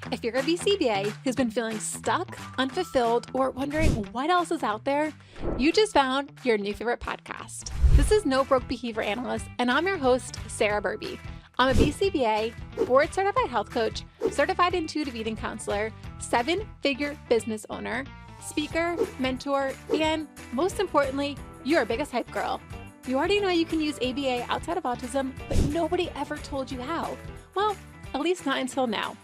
If you're a BCBA who's been feeling stuck, unfulfilled, or wondering what else is out there, you just found your new favorite podcast. This is No Broke Behavior Analyst, and I'm your host, Sarah Burby. I'm a BCBA, board-certified health coach, certified intuitive eating counselor, 7-figure business owner, speaker, mentor, and most importantly, your biggest hype girl. You already know you can use ABA outside of autism, but nobody ever told you how. Well, at least not until now.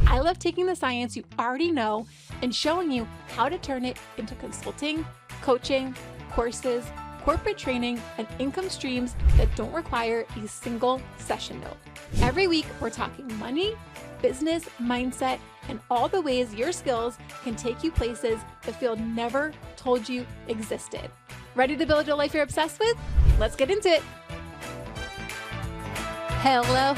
I love taking the science you already know and showing you how to turn it into consulting, coaching, courses, corporate training, and income streams that don't require a single session note. Every week, we're talking money, business, mindset, and all the ways your skills can take you places the field never told you existed. Ready to build a life you're obsessed with? Let's get into it. Hello.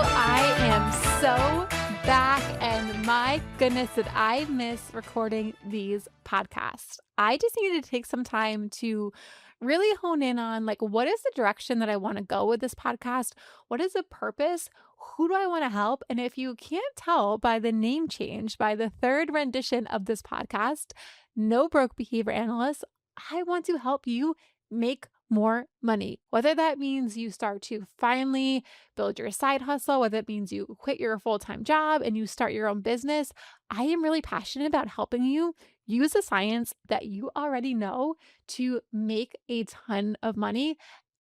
I am so back, and my goodness, did I miss recording these podcasts. I just needed to take some time to really hone in on what is the direction that I want to go with this podcast? What is the purpose? Who do I want to help? And if you can't tell by the name change, by the third rendition of this podcast, No Broke Behavior Analyst, I want to help you make more money. Whether that means you start to finally build your side hustle, whether it means you quit your full-time job and you start your own business, I am really passionate about helping you use the science that you already know to make a ton of money.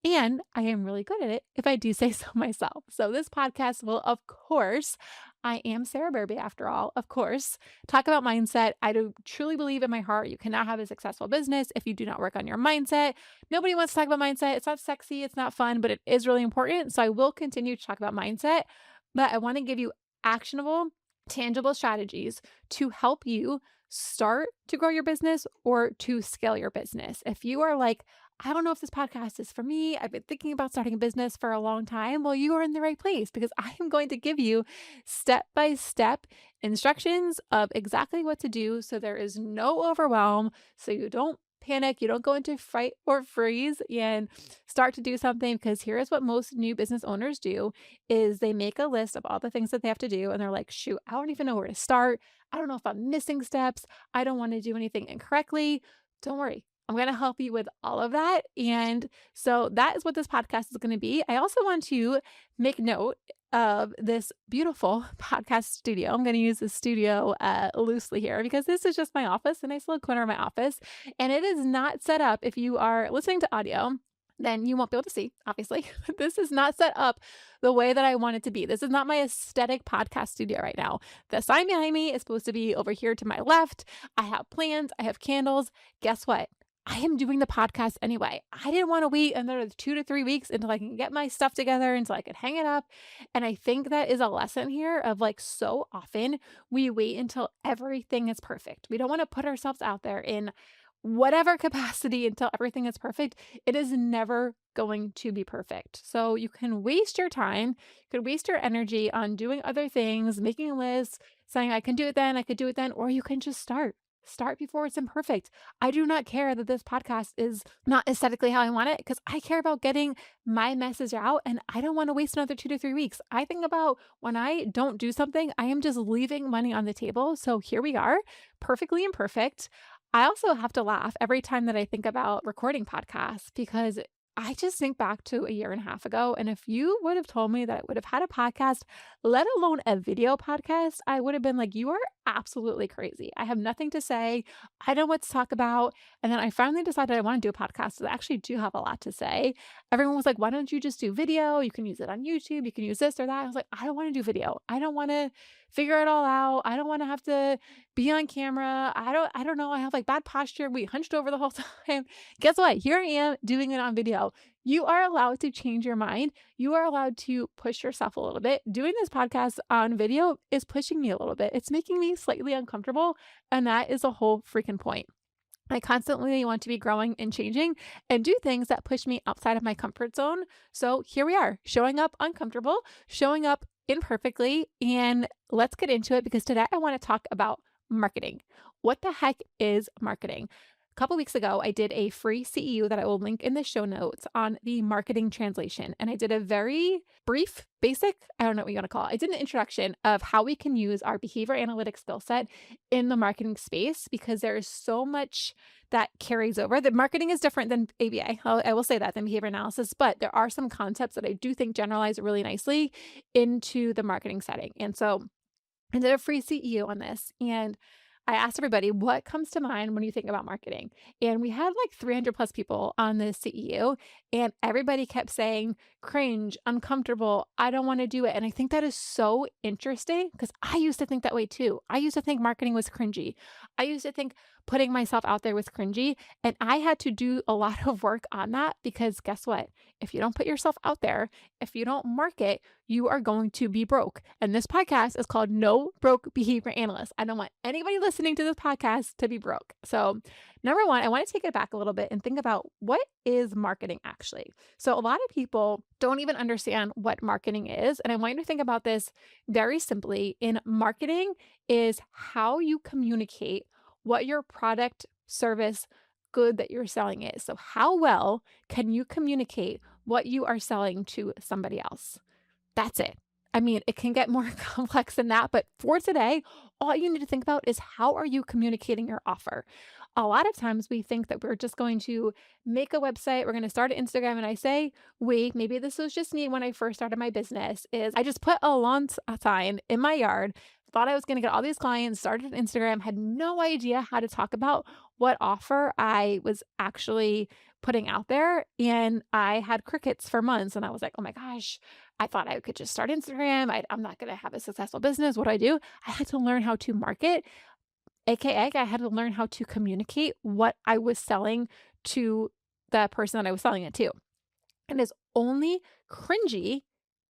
And I am really good at it, if I do say so myself. So this podcast will, of course, I am Sarah Burby after all, of course, talk about mindset. I do truly believe in my heart you cannot have a successful business if you do not work on your mindset. Nobody wants to talk about mindset. It's not sexy, it's not fun, but it is really important. So I will continue to talk about mindset, but I want to give you actionable, tangible strategies to help you start to grow your business or to scale your business. If you are like, I don't know if this podcast is for me, I've been thinking about starting a business for a long time, well, you are in the right place because I am going to give you step-by-step instructions of exactly what to do so there is no overwhelm, so you don't panic, you don't go into fight or freeze and start to do something, because here is what most new business owners do is they make a list of all the things that they have to do and they're like, shoot, I don't even know where to start. I don't know if I'm missing steps. I don't want to do anything incorrectly. Don't worry. I'm going to help you with all of that. And so that is what this podcast is going to be. I also want to make note of this beautiful podcast studio. I'm going to use the studio loosely here because this is just my office, a nice little corner of my office. And it is not set up, if you are listening to audio, then you won't be able to see, obviously. This is not set up the way that I want it to be. This is not my aesthetic podcast studio right now. The sign behind me is supposed to be over here to my left. I have plants, I have candles. Guess what? I am doing the podcast anyway. I didn't want to wait another 2 to 3 weeks until I can get my stuff together, until I could hang it up. And I think that is a lesson here of so often we wait until everything is perfect. We don't want to put ourselves out there in whatever capacity until everything is perfect. It is never going to be perfect. So you can waste your time, you could waste your energy on doing other things, making lists, saying I can do it then, I could do it then, or you can just start. Start before it's imperfect. I do not care that this podcast is not aesthetically how I want it, because I care about getting my message out and I don't want to waste another 2 to 3 weeks. I think about when I don't do something, I am just leaving money on the table. So here we are, perfectly imperfect. I also have to laugh every time that I think about recording podcasts, because I just think back to a year and a half ago. And if you would have told me that I would have had a podcast, let alone a video podcast, I would have been like, you are absolutely crazy. I have nothing to say. I don't know what to talk about. And then I finally decided I want to do a podcast. So I actually do have a lot to say. Everyone was like, why don't you just do video? You can use it on YouTube. You can use this or that. I was like, I don't want to do video. I don't want to figure it all out. I don't want to have to be on camera. I don't know. I have bad posture. We hunched over the whole time. Guess what? Here I am doing it on video. You are allowed to change your mind. You are allowed to push yourself a little bit. Doing this podcast on video is pushing me a little bit. It's making me slightly uncomfortable. And that is the whole freaking point. I constantly want to be growing and changing and do things that push me outside of my comfort zone. So here we are, showing up uncomfortable, showing up imperfectly. And let's get into it, because today I want to talk about marketing. What the heck is marketing? A couple weeks ago, I did a free CEU that I will link in the show notes on the marketing translation. And I did a very brief, basic, I don't know what you want to call it. I did an introduction of how we can use our behavior analytics skill set in the marketing space because there is so much that carries over. The marketing is different than ABA. I will say that than behavior analysis, but there are some concepts that I do think generalize really nicely into the marketing setting. And so I did a free CEU on this, and I asked everybody what comes to mind when you think about marketing. And we had like 300 plus people on the CEU, and everybody kept saying cringe, uncomfortable, I don't want to do it. And I think that is so interesting because I used to think that way too. I used to think marketing was cringy. I used to think putting myself out there was cringy. And I had to do a lot of work on that because guess what? If you don't put yourself out there, if you don't market, you are going to be broke. And this podcast is called No Broke Behavior Analyst. I don't want anybody listening to this podcast to be broke. So, number one, I want to take it back a little bit and think about what is marketing actually. So, a lot of people don't even understand what marketing is. And I want you to think about this very simply. In marketing is how you communicate what your product, service, good that you're selling is. So, how well can you communicate what you are selling to somebody else? That's it. I mean, it can get more complex than that, but for today, all you need to think about is how are you communicating your offer? A lot of times we think that we're just going to make a website, we're going to start an Instagram, and I say, maybe this was just me when I first started my business, is I just put a lawn sign in my yard, thought I was going to get all these clients, started an Instagram, had no idea how to talk about what offer I was actually putting out there. And I had crickets for months. And I was like, oh my gosh, I thought I could just start Instagram. I'm not going to have a successful business. What do I do? I had to learn how to market, AKA, I had to learn how to communicate what I was selling to the person that I was selling it to. And it's only cringy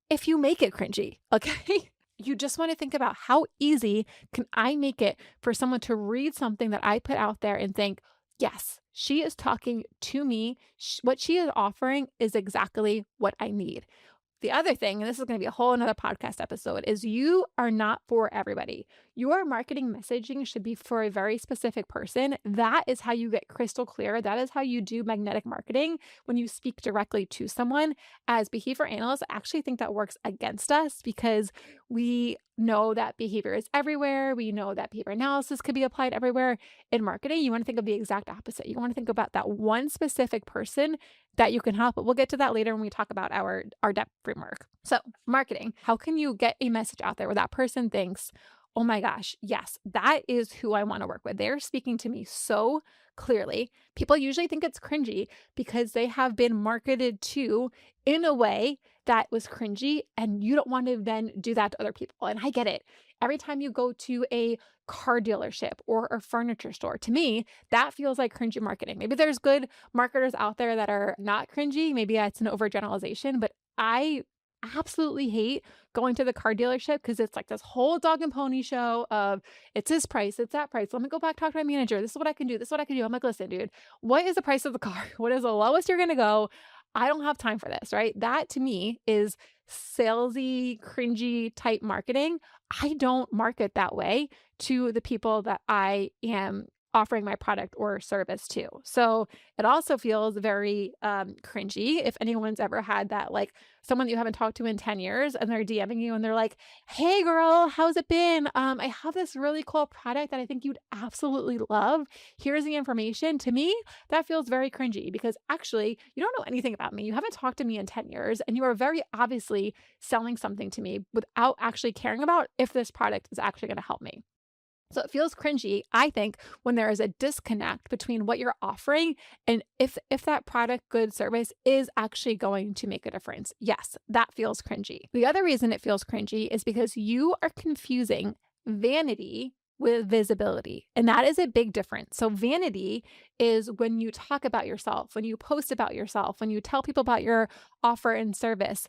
if you make it cringy. Okay. You just want to think about how easy can I make it for someone to read something that I put out there and think, yes, she is talking to me. What she is offering is exactly what I need. The other thing, and this is going to be a whole another podcast episode, is you are not for everybody. Your marketing messaging should be for a very specific person. That is how you get crystal clear. That is how you do magnetic marketing when you speak directly to someone. As behavior analysts, I actually think that works against us because we know that behavior is everywhere. We know that behavior analysis could be applied everywhere. In marketing, you want to think of the exact opposite. You want to think about that one specific person that you can help. But we'll get to that later when we talk about our depth framework. So marketing, how can you get a message out there where that person thinks, oh my gosh, yes, that is who I want to work with. They're speaking to me so clearly. People usually think it's cringy because they have been marketed to in a way that was cringy, and you don't want to then do that to other people. And I get it. Every time you go to a car dealership or a furniture store, to me, that feels like cringy marketing. Maybe there's good marketers out there that are not cringy. Maybe that's an overgeneralization, but I absolutely hate going to the car dealership because it's like this whole dog and pony show of it's this price, it's that price. Let me go back, talk to my manager. This is what I can do. This is what I can do. I'm like, listen, dude, what is the price of the car? What is the lowest you're going to go? I don't have time for this, right? That to me is salesy, cringy type marketing. I don't market that way to the people that I am offering my product or service to. So it also feels very cringy if anyone's ever had that, like someone that you haven't talked to in 10 years and they're DMing you and they're like, hey girl, how's it been? I have this really cool product that I think you'd absolutely love. Here's the information. To me, that feels very cringy because actually you don't know anything about me. You haven't talked to me in 10 years and you are very obviously selling something to me without actually caring about if this product is actually going to help me. So it feels cringy, I think, when there is a disconnect between what you're offering and if that product, good, service is actually going to make a difference. Yes, that feels cringy. The other reason it feels cringy is because you are confusing vanity with visibility. And that is a big difference. So vanity is when you talk about yourself, when you post about yourself, when you tell people about your offer and service,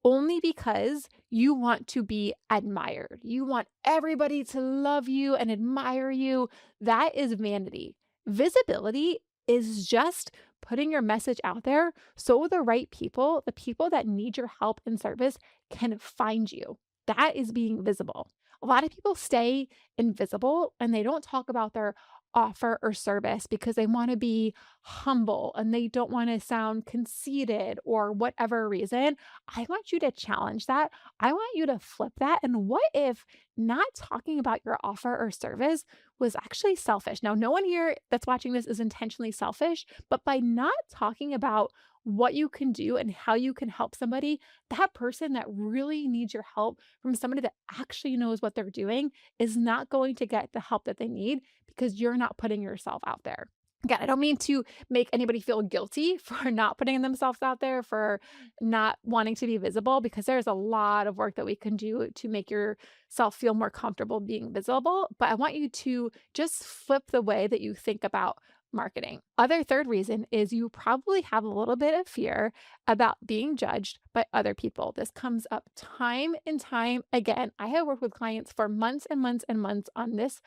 only because you want to be admired. You want everybody to love you and admire you. That is vanity. Visibility is just putting your message out there so the right people, the people that need your help and service, can find you. That is being visible. A lot of people stay invisible and they don't talk about their offer or service because they want to be humble and they don't want to sound conceited or whatever reason. I want you to challenge that. I want you to flip that. And what if not talking about your offer or service was actually selfish? Now, no one here that's watching this is intentionally selfish, but by not talking about what you can do and how you can help somebody, that person that really needs your help from somebody that actually knows what they're doing is not going to get the help that they need because you're not putting yourself out there. Again, I don't mean to make anybody feel guilty for not putting themselves out there, for not wanting to be visible, because there's a lot of work that we can do to make yourself feel more comfortable being visible. But I want you to just flip the way that you think about marketing. Other third reason is you probably have a little bit of fear about being judged by other people. This comes up time and time again. I have worked with clients for months and months and months on this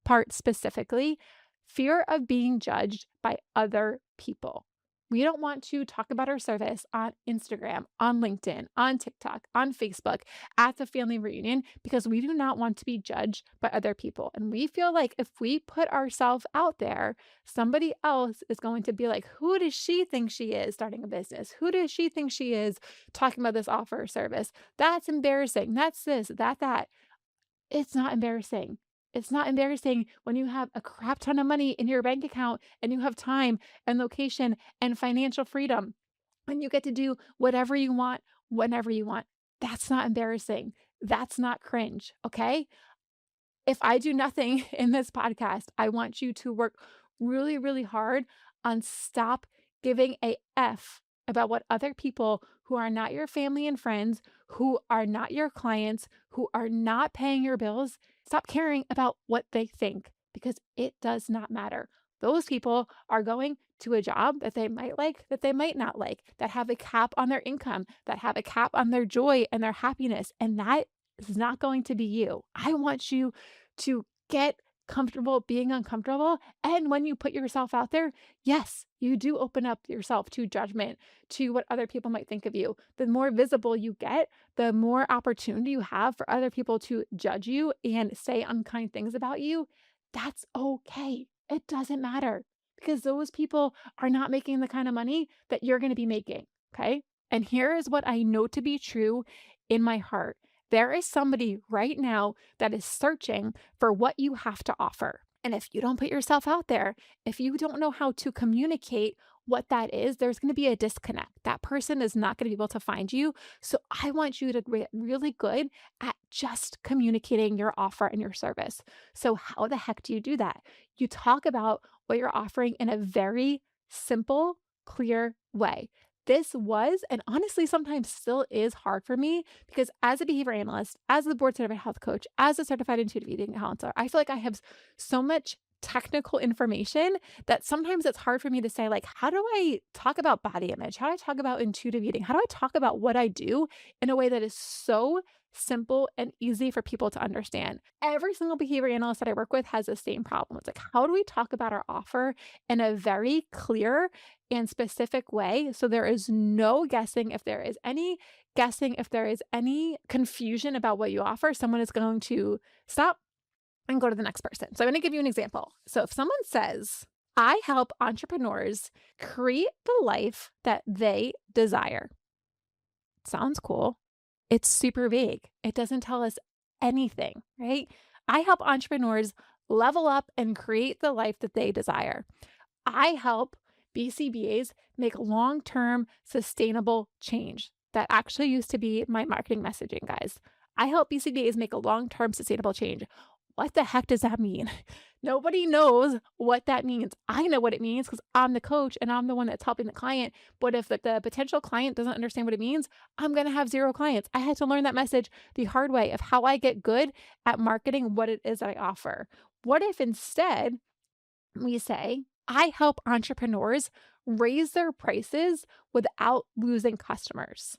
part specifically, fear of being judged by other people. We don't want to talk about our service on Instagram, on LinkedIn, on TikTok, on Facebook, at the family reunion, because we do not want to be judged by other people. And we feel like if we put ourselves out there, somebody else is going to be like, who does she think she is starting a business? Who does she think she is talking about this offer or service? That's embarrassing. That's this, that. It's not embarrassing. It's not embarrassing when you have a crap ton of money in your bank account and you have time and location and financial freedom and you get to do whatever you want, whenever you want. That's not embarrassing. That's not cringe. Okay. If I do nothing in this podcast, I want you to work really, really hard on stop giving a F about what other people who are not your family and friends, who are not your clients, who are not paying your bills, stop caring about what they think because it does not matter. Those people are going to a job that they might like, that they might not like, that have a cap on their income, that have a cap on their joy and their happiness. And that is not going to be you. I want you to get comfortable being uncomfortable. And when you put yourself out there, yes, you do open up yourself to judgment, to what other people might think of you. The more visible you get, the more opportunity you have for other people to judge you and say unkind things about you. That's okay. It doesn't matter because those people are not making the kind of money that you're going to be making. Okay. And here is what I know to be true in my heart. There is somebody right now that is searching for what you have to offer. And if you don't put yourself out there, if you don't know how to communicate what that is, there's going to be a disconnect. That person is not going to be able to find you. So I want you to get really good at just communicating your offer and your service. So how the heck do you do that? You talk about what you're offering in a very simple, clear way. This was, and honestly, sometimes still is hard for me because as a behavior analyst, as a board certified health coach, as a certified intuitive eating counselor, I feel like I have so much technical information that sometimes it's hard for me to say, like, how do I talk about body image? How do I talk about intuitive eating? How do I talk about what I do in a way that is so simple and easy for people to understand? Every single behavior analyst that I work with has the same problem. It's like, how do we talk about our offer in a very clear and specific way so there is no guessing? If there is any guessing, if there is any confusion about what you offer, someone is going to stop and go to the next person. So I'm going to give you an example. So if someone says, I help entrepreneurs create the life that they desire. Sounds cool. It's super vague. It doesn't tell us anything, right? I help entrepreneurs level up and create the life that they desire. I help BCBAs make long-term sustainable change. That actually used to be my marketing messaging, guys. I help BCBAs make a long-term sustainable change. What the heck does that mean? Nobody knows what that means. I know what it means because I'm the coach and I'm the one that's helping the client. But if the potential client doesn't understand what it means, I'm going to have zero clients. I had to learn that message the hard way of how I get good at marketing what it is that I offer. What if instead we say, I help entrepreneurs raise their prices without losing customers?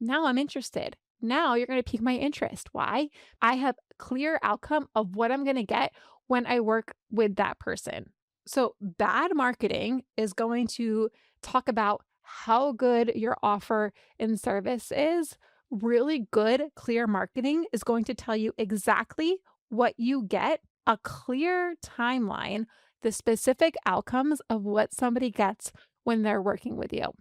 Now I'm interested. Now you're going to pique my interest. Why? I have clear outcome of what I'm going to get when I work with that person. So bad marketing is going to talk about how good your offer and service is. Really good, clear marketing is going to tell you exactly what you get, a clear timeline, the specific outcomes of what somebody gets when they're working with you.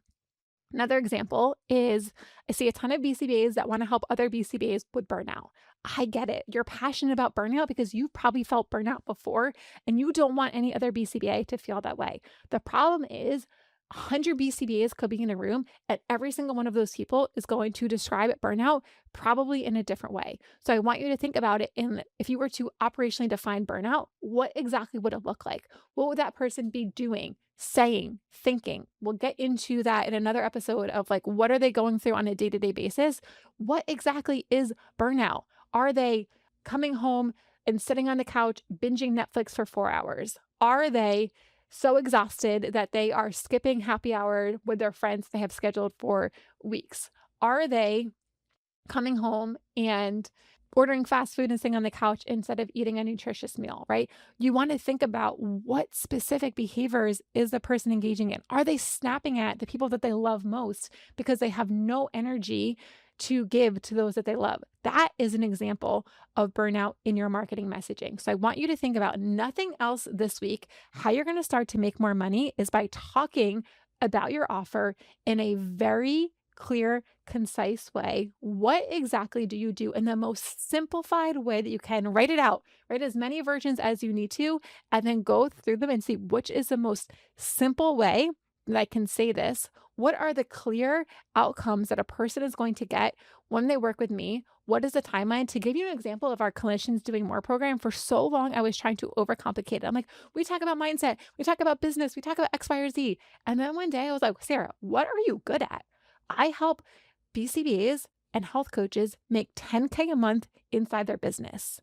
Another example is I see a ton of BCBAs that want to help other BCBAs with burnout. I get it. You're passionate about burnout because you've probably felt burnout before and you don't want any other BCBA to feel that way. The problem is 100 BCBAs could be in a room and every single one of those people is going to describe burnout probably in a different way. So I want you to think about it if you were to operationally define burnout, what exactly would it look like? What would that person be doing, saying, thinking? We'll get into that in another episode of like, what are they going through on a day-to-day basis? What exactly is burnout? Are they coming home and sitting on the couch, binging Netflix for 4 hours? Are they so exhausted that they are skipping happy hour with their friends they have scheduled for weeks? Are they coming home and ordering fast food and sitting on the couch instead of eating a nutritious meal, right? You want to think about what specific behaviors is the person engaging in. Are they snapping at the people that they love most because they have no energy to give to those that they love? That is an example of burnout in your marketing messaging. So I want you to think about nothing else this week. How you're going to start to make more money is by talking about your offer in a very clear, concise way. What exactly do you do in the most simplified way that you can? Write it out, write as many versions as you need to, and then go through them and see which is the most simple way that I can say this. What are the clear outcomes that a person is going to get when they work with me? What is the timeline? To give you an example of our Clinicians Doing More program, for so long I was trying to overcomplicate it. I'm like, we talk about mindset, we talk about business, we talk about X, Y, or Z. And then one day I was like, Sarah, what are you good at? I help BCBAs and health coaches make 10K a month inside their business.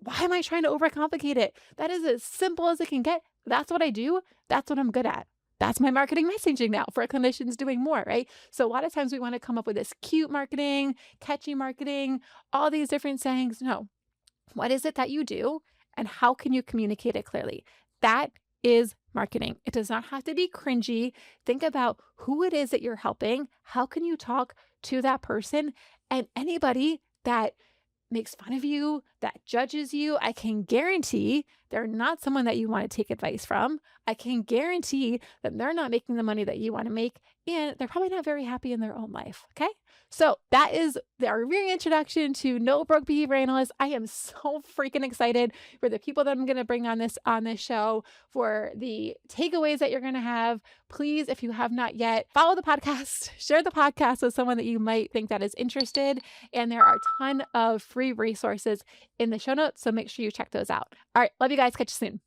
Why am I trying to overcomplicate it? That is as simple as it can get. That's what I do. That's what I'm good at. That's my marketing messaging now for Clinicians Doing More, right? So a lot of times we want to come up with this cute marketing, catchy marketing, all these different sayings. No, what is it that you do and how can you communicate it clearly? That is marketing. It does not have to be cringy. Think about who it is that you're helping. How can you talk to that person? And anybody that makes fun of you, that judges you, I can guarantee they're not someone that you want to take advice from. I can guarantee that they're not making the money that you want to make, and they're probably not very happy in their own life. Okay. So that is our reintroduction to No Broke Behavior Analyst. I am so freaking excited for the people that I'm going to bring on this show, for the takeaways that you're going to have. Please, if you have not yet, follow the podcast, share the podcast with someone that you might think that is interested. And there are a ton of free resources in the show notes, so make sure you check those out. All right, love you guys. Catch you soon.